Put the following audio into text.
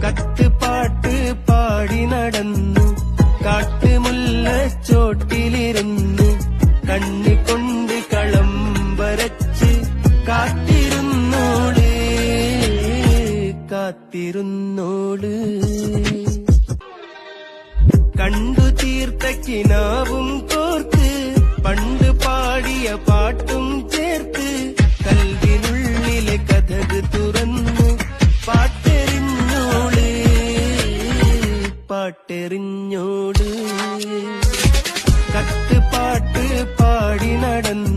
കത്ത് പാട്ട് പാടി നടന്നു കാട്ടുമുല്ലച്ചോട്ടിലിരുന്ന് കണ്ണിക്കൊണ്ട് കളം വരച്ച് കാത്തിരുന്നോള് കണ്ടു തീർത്ത കിനാവും കോർത്ത് പണ്ട് പാടിയ പാട്ടും ചേർത്ത് കൽവിനുള്ളിലെ കഥക് തുറന്നു പാട്ടെറിഞ്ഞോട് കത്ത് പാട്ട് പാടി നടന്നു